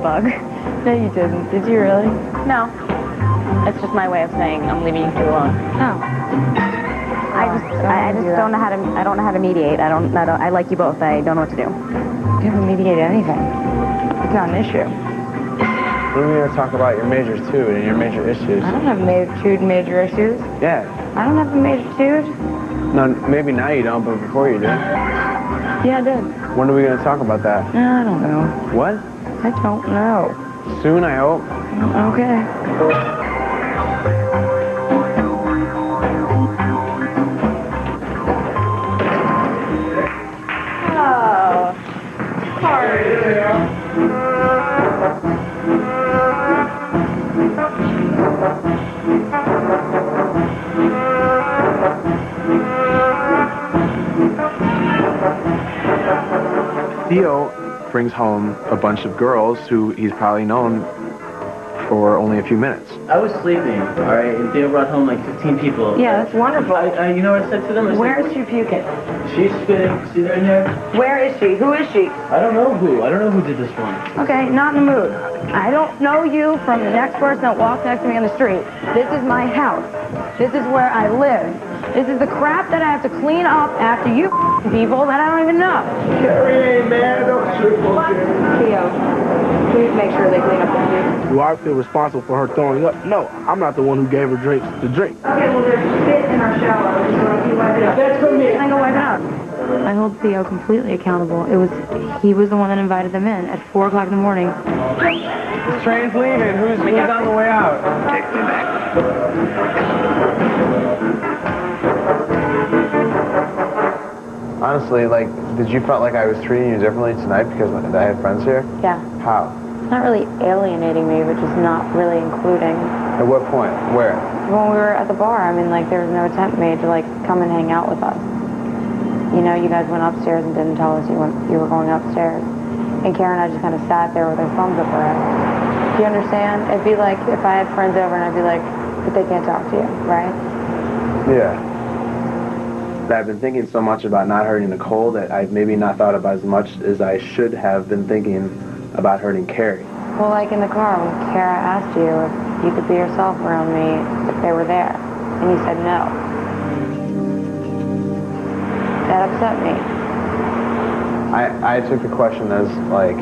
bug. No, you didn't. Did you really? No. It's just my way of saying I'm leaving you two alone. No. I just don't know how to. I don't know how to mediate. I like you both. I don't know what to do. You haven't mediated anything. It's not an issue. We're going to talk about your major too and your major issues. I don't have major issues. Yeah. I don't have a major tude. No, maybe now you don't, but before you did. Yeah, I did. When are we going to talk about that? I don't know. What? I don't know. Soon, I hope. Okay. Theo brings home a bunch of girls who he's probably known for only a few minutes. I was sleeping, all right, and Theo brought home like 15 people. Yeah, that's wonderful. You know what I said to them? Where is she puking? She's spitting. See her in there? Where is she? Who is she? I don't know who. I don't know who did this one. Okay, not in the mood. I don't know you from the next person that walks next to me on the street. This is my house. This is where I live. This is the crap that I have to clean up after you people that I don't even know. Carrie, man, don't trip on Theo, please make sure they clean up after you. Do I feel responsible for her throwing up? No, I'm not the one who gave her drinks to drink. Okay, well, there's spit in our shower. So you wipe it up. That's for me. And then go wipe it up. I hold Theo completely accountable. He was the one that invited them in at 4 o'clock in the morning. This train's leaving. Who's on the way out? Take me back. Honestly, like, did you felt like I was treating you differently tonight because I had friends here? Yeah. How? It's not really alienating me, but just not really including. At what point? Where? When we were at the bar, I mean, like, there was no attempt made to, like, come and hang out with us. You know, you guys went upstairs and didn't tell us you were going upstairs. And Karen and I just kind of sat there with our thumbs up our ass. Do you understand? It'd be like if I had friends over and I'd be like, but they can't talk to you, right? Yeah. I've been thinking so much about not hurting Nicole that I've maybe not thought about as much as I should have been thinking about hurting Carrie. Well, like in the car when Kara asked you if you could be yourself around me if they were there, and you said no. That upset me. I took the question as, like,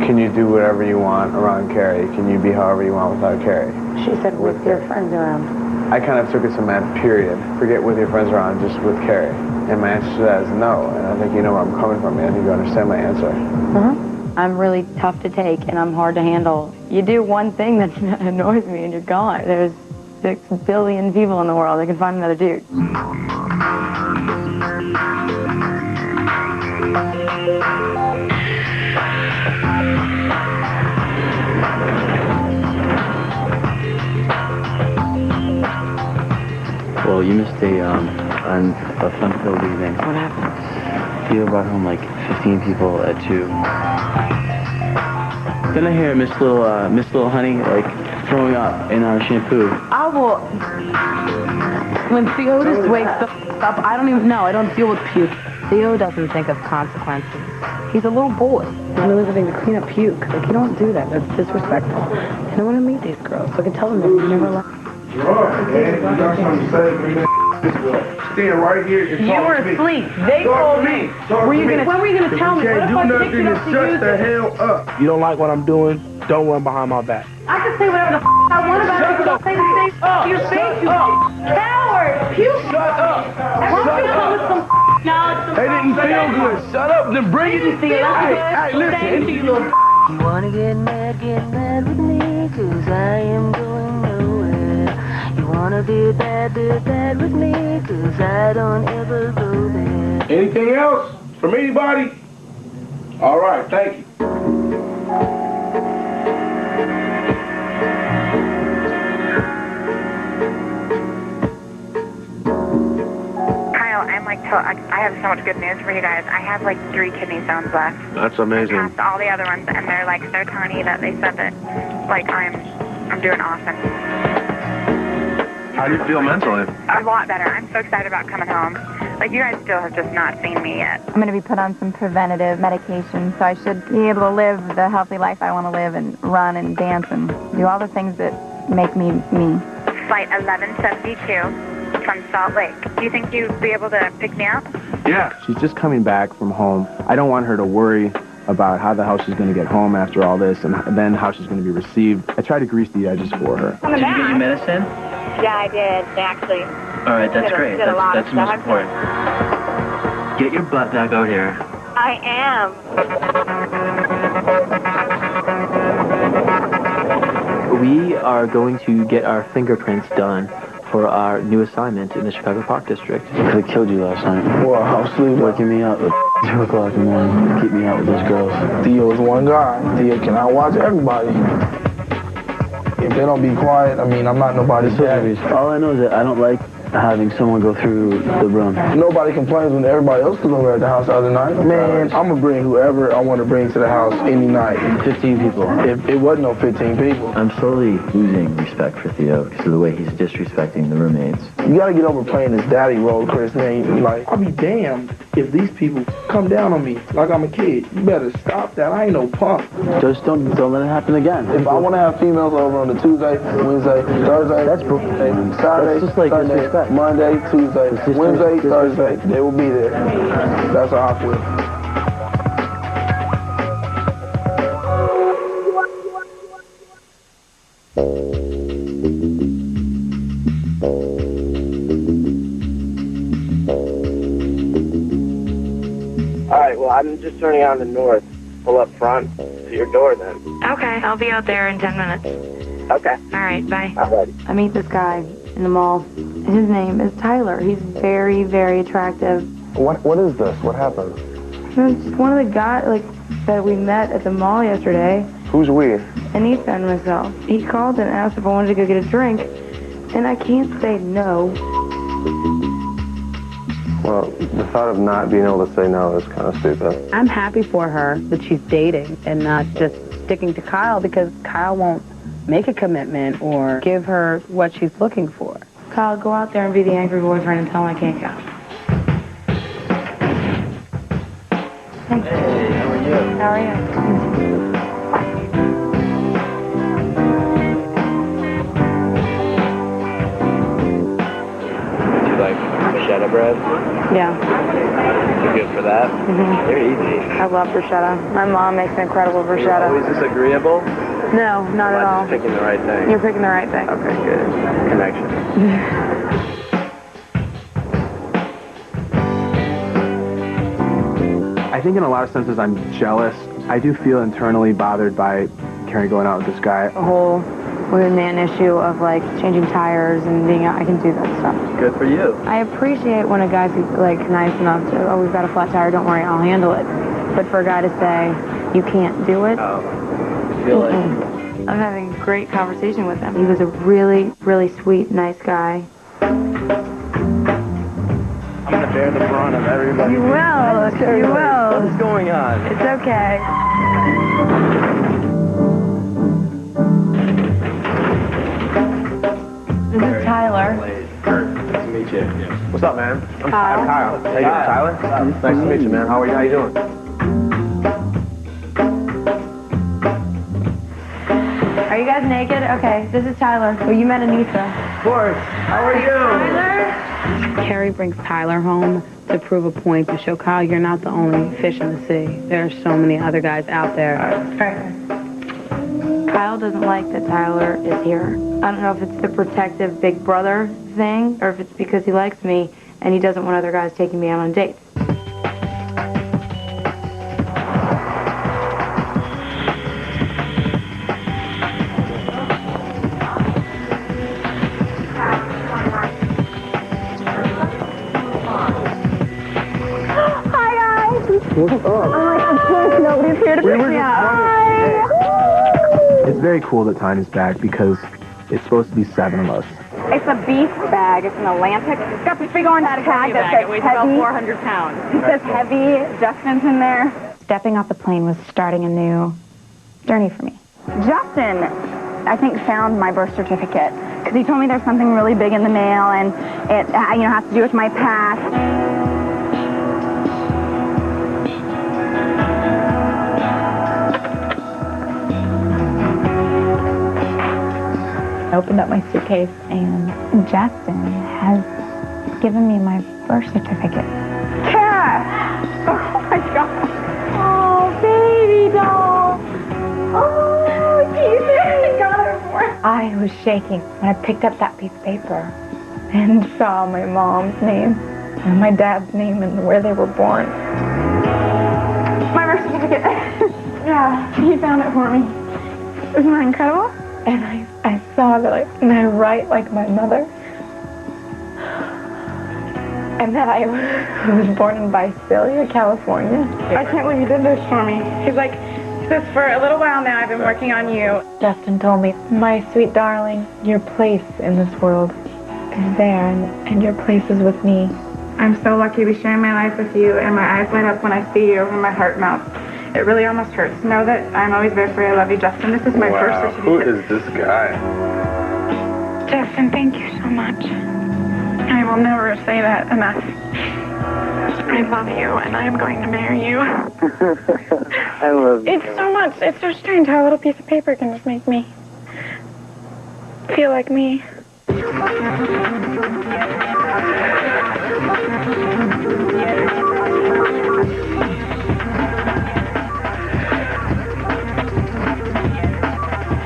can you do whatever you want around Carrie? Can you be however you want without Carrie? She said with your friends around. I kind of took it to that period. Forget with your friends around, just with Carrie. And my answer to that is no. And I think you know where I'm coming from, man. I think you understand my answer. I'm really tough to take, and I'm hard to handle. You do one thing that annoys me, and you're gone. There's 6 billion people in the world. They can find another dude. Well, you missed a fun-filled evening. What happened? Theo brought home like 15 people at 2. Then I hear Miss Little Honey like throwing up in our shampoo. I will. When Theodis wakes up, I don't even know. I don't deal with puke. Theo doesn't think of consequences. He's a little boy. He's really living to clean up puke. Like, you don't do that. That's disrespectful. I don't want to meet these girls. So I can tell them that you never left. Man, you got something to say, stand right here and You talk were to me. asleep. They told me. When were you gonna tell me? What if I picked it up to Shut use the it? hell up. You don't like what I'm doing? Don't run behind my back. I can say whatever the I want about it. Don't say the same to your face, you coward. You Shut up. Why don't you come with some knowledge? They didn't feel good. Shut up. Then bring it. Hey, listen. You wanna get mad with me, 'cause I am going nowhere. You wanna be bad with me, 'cause I don't ever go there. Anything else from anybody? All right, thank you. I have so much good news for you guys. I have like 3 kidney stones left. That's amazing. I passed all the other ones, and they're like so tiny that they said that like I'm doing awesome. How do you feel mentally? A lot better. I'm so excited about coming home. Like, you guys still have just not seen me yet. I'm going to be put on some preventative medication, so I should be able to live the healthy life I want to live and run and dance and do all the things that make me me. Flight 1172 from Salt Lake. Do you think you'd be able to pick me up? Yeah. She's just coming back from home. I don't want her to worry about how the hell she's going to get home after all this and then how she's going to be received. I try to grease the edges for her. Did you get your medicine? Yeah, I did. They actually... All right, that's great. That's the most important. Get your butt back out here. I am. We are going to get our fingerprints done for our new assignment in the Chicago Park District. I could have killed you last night. Well, I was sleeping. Waking me up at 2 o'clock in the morning to keep me out with those girls. Theo is one guy. Theo cannot watch everybody. If they don't be quiet, I mean, I'm not nobody's daddy. All I know is that I don't like having someone go through the room. Nobody complains when everybody else was over at the house the other night. Man, I'm going to bring whoever I want to bring to the house any night. 15 people. It wasn't no 15 people. I'm slowly losing respect for Theo because of the way he's disrespecting the roommates. You got to get over playing this daddy role, Chris, man. Like, I'll be damned if these people come down on me like I'm a kid. You better stop that. I ain't no punk. Just don't let it happen again. If I want to have females over on the Tuesday, Wednesday, Thursday, That's Saturday, just like Sunday, disrespect. Monday, Tuesday, Wednesday, Thursday, they will be there. That's how I feel. All right, well, I'm just turning on the north. Pull up front to your door then. Okay, I'll be out there in 10 minutes. Okay. All right, bye. All right. I meet this guy in the mall. His name is Tyler. He's very, very attractive. What is this? What happened? It's just one of the guys that we met at the mall yesterday. Who's we? Anissa and myself. He called and asked if I wanted to go get a drink, and I can't say no. Well, the thought of not being able to say no is kind of stupid. I'm happy for her that she's dating and not just sticking to Kyle because Kyle won't make a commitment or give her what she's looking for. Kyle, go out there and be the angry boyfriend and tell him I can't go. Thank you. Hey, how are you? How are you? Do you like bruschetta bread? Yeah. You're good for that? Mm-hmm. They're easy. I love bruschetta. My mom makes an incredible bruschetta. Always disagreeable? No, not at all. I'm just picking the right thing. You're picking the right thing. Okay, good. Connection. I think in a lot of senses I'm jealous. I do feel internally bothered by Karen going out with this guy. The whole women man issue of like changing tires and being out, I can do that stuff. Good for you. I appreciate when a guy's like nice enough to, oh, we've got a flat tire, don't worry, I'll handle it. But for a guy to say, you can't do it, I'm having a great conversation with him. He was a really, really sweet, nice guy. I'm going to bear the brunt of everybody. You will, you will. What's going on? It's okay. This is Tyler. Kurt, nice to meet you. What's up, man? I'm Kyle. Kyle. How you doing, Tyler? Nice to meet you, man. How are you? How you doing? Are you guys naked? Okay, this is Tyler. Well, you met Anissa. Of course. How are you? Tyler? Carrie brings Tyler home to prove a point, to show Kyle you're not the only fish in the sea. There are so many other guys out there. Kyle doesn't like that Tyler is here. I don't know if it's the protective big brother thing or if it's because he likes me and he doesn't want other guys taking me out on dates. It's very cool that Tiny's back because it's supposed to be 7 of us. It's a beef bag. It's an Atlantic. It's got this big orange tag that says heavy. About 400 pounds. It says heavy. Justin's in there. Stepping off the plane was starting a new journey for me. Justin, I think, found my birth certificate because he told me there's something really big in the mail and it, has to do with my past. I opened up my suitcase, and Justin has given me my birth certificate. Cat! Oh my God! Oh, baby doll! Oh, Jesus! I got her for it. I was shaking when I picked up that piece of paper and saw my mom's name and my dad's name and where they were born. My birth certificate. Yeah, he found it for me. Isn't that incredible? And I saw that, and I write like my mother. And that I was born in Visalia, California. I can't believe you did this for me. He's like, this for a little while now, I've been working on you. Justin told me, my sweet darling, your place in this world is there, and your place is with me. I'm so lucky to be sharing my life with you, and my eyes light up when I see you, and my heart melts. It really almost hurts to know that I'm always there for you. I love you, Justin. This is my first certificate. Who is this guy? Justin, thank you so much. I will never say that enough. I love you, and I am going to marry you. I love you. It's so much. It's so strange how a little piece of paper can just make me feel like me.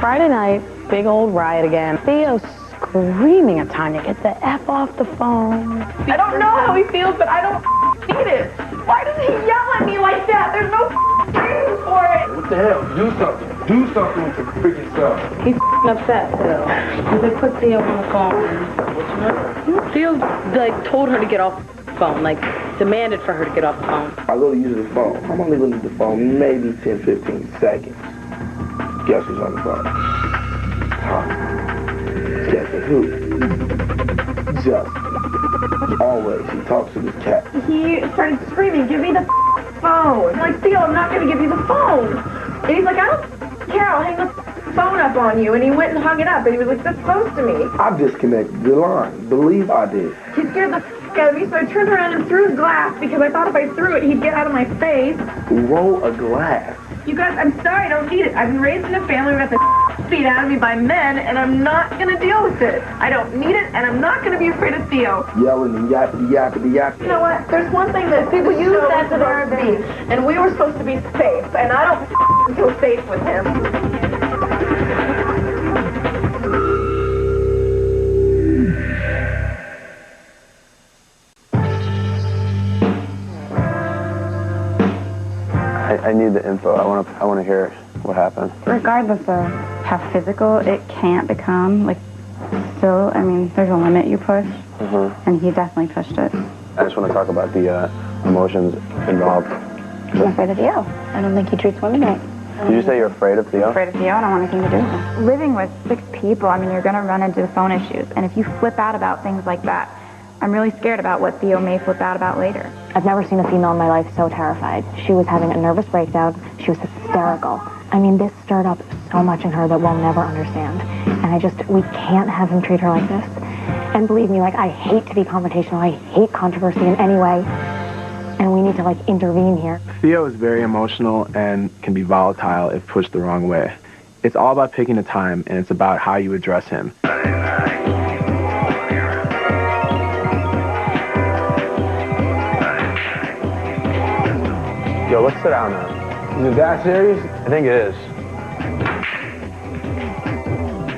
Friday night, big old riot again. Theo screaming at Tanya, get the F off the phone. I don't know how he feels, but I don't need it. Why does he yell at me like that? There's no reason for it. What the hell? Do something. Do something with your freaking self. He's upset, Phil. He's like, put Theo on the phone. Theo, like, told her to get off the phone, like, demanded for her to get off the phone. I go to use the phone. I'm only going to use the phone maybe 10, 15 seconds. Guess who's on the phone? Huh. Guessing who? Justin. Always, he talks to his cat. He started screaming, give me the phone. I'm like, Theo, I'm not going to give you the phone. And he's like, I don't care, I'll hang the phone up on you. And he went and hung it up, and he was like, that's close to me. I disconnected the line. Believe I did. He scared the out of me, so I turned around and threw his glass because I thought if I threw it, he'd get out of my face. Roll a glass. You guys, I'm sorry, I don't need it. I've been raised in a family where I got the beat out of me by men, and I'm not going to deal with it. I don't need it, and I'm not going to be afraid of Theo. Yelling and yappity, yappity, yappity. You know what? There's one thing that people use that to their advantage, and we were supposed to be safe, and I don't feel safe with him. I need the info. I want to hear what happened. Regardless of how physical it can't become, like, still, I mean, there's a limit you push, and he definitely pushed it. I just want to talk about the emotions involved. I'm afraid of Theo. I don't think he treats women right. Did you say you're afraid of Theo? I'm afraid of Theo. I don't want anything to do with him. Living with 6 people, I mean, you're going to run into phone issues, and if you flip out about things like that, I'm really scared about what Theo may flip out about later. I've never seen a female in my life so terrified. She was having a nervous breakdown. She was hysterical. I mean, this stirred up so much in her that we'll never understand. And we can't have him treat her like this. And believe me, like, I hate to be confrontational. I hate controversy in any way. And we need to, like, intervene here. Theo is very emotional and can be volatile if pushed the wrong way. It's all about picking a time, and it's about how you address him. Yo, let's sit down now. Is it that serious? I think it is.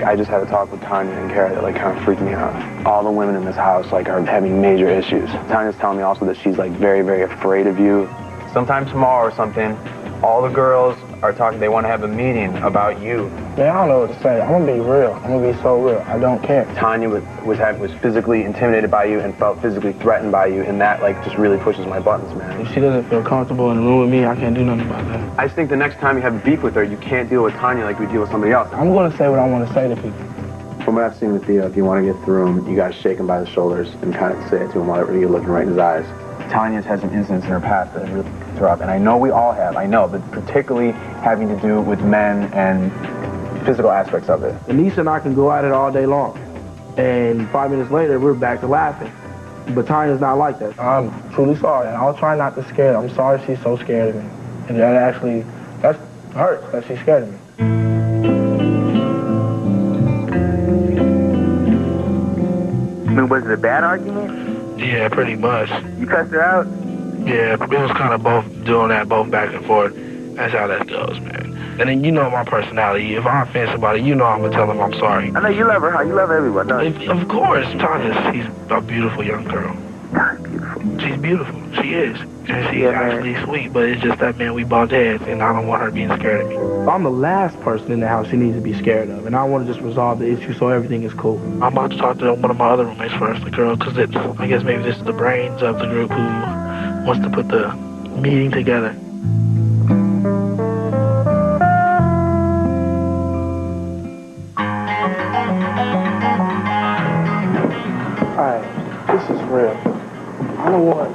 I just had a talk with Tanya and Kara that, like, kind of freaked me out. All the women in this house, like, are having major issues. Tanya's telling me also that she's, like, very, very afraid of you. Sometime tomorrow or something, all the girls are talking, they want to have a meeting about you. Man, I don't know what to say. I'm going to be real. I'm going to be so real. I don't care. Tanya was physically intimidated by you and felt physically threatened by you, and that, like, just really pushes my buttons, man. If she doesn't feel comfortable in the room with me, I can't do nothing about that. I just think the next time you have beef with her, you can't deal with Tanya like you deal with somebody else. I'm going to say what I want to say to people. From what I've seen with Theo, if you want to get through him, you got to shake him by the shoulders and kind of say it to him while you're looking right in his eyes. Tanya's had some incidents in her past that have really picked her up, and I know we all have, I know, but particularly having to do with men and physical aspects of it. Anissa and I can go at it all day long, and 5 minutes later, we're back to laughing. But Tanya's not like that. I'm truly sorry, and I'll try not to scare her. I'm sorry she's so scared of me. And that hurts that she's scared of me. mean, was it a bad argument? Yeah, pretty much. You cussed her out? Yeah, it was kind of both doing that, both back and forth. That's how that goes, man. And then you know my personality. If I offend somebody, you know I'm going to tell them I'm sorry. I know you love her, huh? You love everyone, don't you? Of course. Tanya's a beautiful young girl. Beautiful. She's beautiful. She is. And she's actually sweet, but it's just that, man, we bumped heads, and I don't want her being scared of me. I'm the last person in the house she needs to be scared of, and I want to just resolve the issue so everything is cool. I'm about to talk to one of my other roommates first, the girl, because I guess maybe this is the brains of the group who wants to put the meeting together. Alright, this is real. I don't want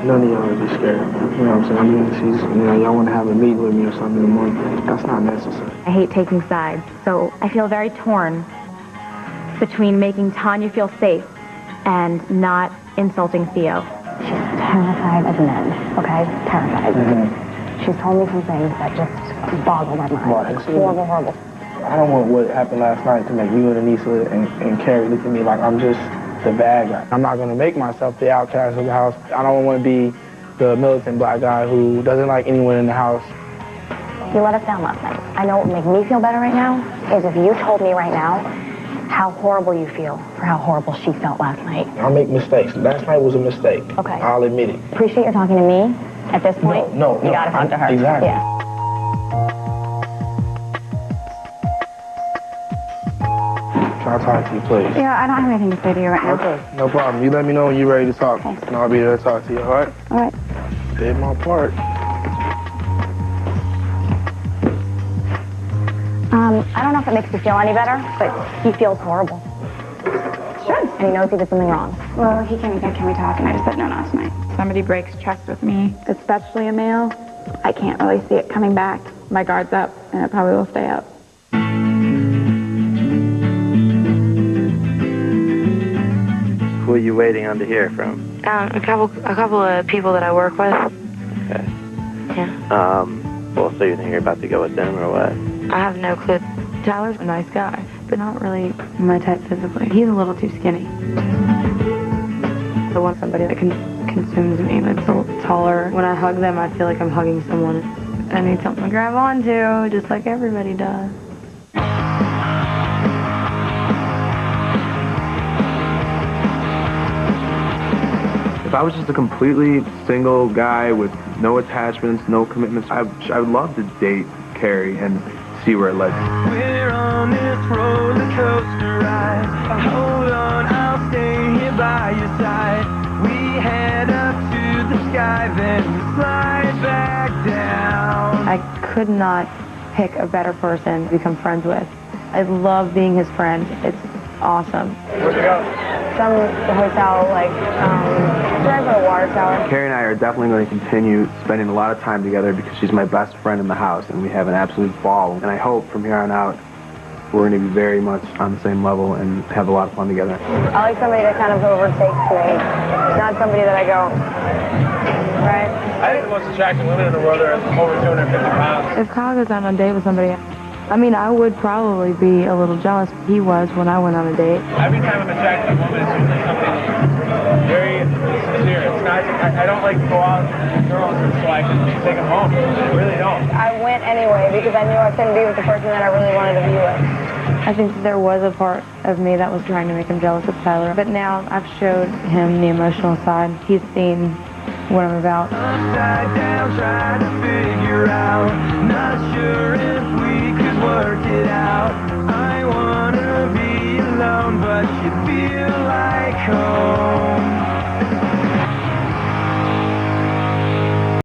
none of y'all to be scared. You know what I'm saying? I mean, y'all want to have a meeting with me or something in the morning. That's not necessary. I hate taking sides, so I feel very torn between making Tanya feel safe and not insulting Theo. She's terrified of men, okay? Terrified. Mm-hmm. She's told me some things that just boggle my mind. Right. It's horrible, horrible. I don't want what happened last night to make you and Anissa and Carrie look at me like I'm just the bad guy. I'm not going to make myself the outcast of the house. I don't want to be the militant black guy who doesn't like anyone in the house. You let us down last night. I know what would make me feel better right now is if you told me right now how horrible you feel for how horrible she felt last night. I make mistakes. Last night was a mistake. Okay. I'll admit it. Appreciate you talking to me at this point. No. You gotta talk to her. Exactly. Yeah. Can I talk to you, please? Yeah, I don't have anything to say to you right now. Okay, no problem. You let me know when you're ready to talk, and I'll be there to talk to you, all right? All right. Did my part. I don't know if it makes you feel any better, but he feels horrible. Sure. And he knows he did something wrong. Well, he came and said, can we talk? And I just said, no, not tonight. Somebody breaks trust with me, especially a male. I can't really see it coming back. My guard's up, and it probably will stay up. Who are you waiting on to hear from? A couple of people that I work with. Okay. Yeah. Well, so you think you're about to go with them or what? I have no clue. Tyler's a nice guy, but not really my type physically. He's a little too skinny. I want somebody that consumes me, that's a little taller. When I hug them, I feel like I'm hugging someone. I need something to grab onto, just like everybody does. If I was just a completely single guy with no attachments, no commitments, I would love to date Carrie and see where it led. We're on this roller coaster ride. Hold on, I'll stay here by your side. We head up to the sky, then we slide back down. I could not pick a better person to become friends with. I love being his friend. It's awesome. Where'd you go? Some hotel, like, right for a water tower. Carrie and I are definitely going to continue spending a lot of time together because she's my best friend in the house and we have an absolute ball. And I hope from here on out we're going to be very much on the same level and have a lot of fun together. I like somebody that kind of overtakes me, not somebody that I go, right? I think the most attractive women in the world are over 250 pounds. If Kyle goes on a date with somebody, I mean, I would probably be a little jealous. He was when I went on a date. Every time I'm attracted to a woman, it's usually something very sincere. It's not, I don't like to go out with girls so I can take them home. I really don't. I went anyway because I knew I couldn't be with the person that I really wanted to be with. I think there was a part of me that was trying to make him jealous of Tyler. But now I've showed him the emotional side. He's seen what I'm about. Upside down, trying to figure out. Not sure if we could work it out.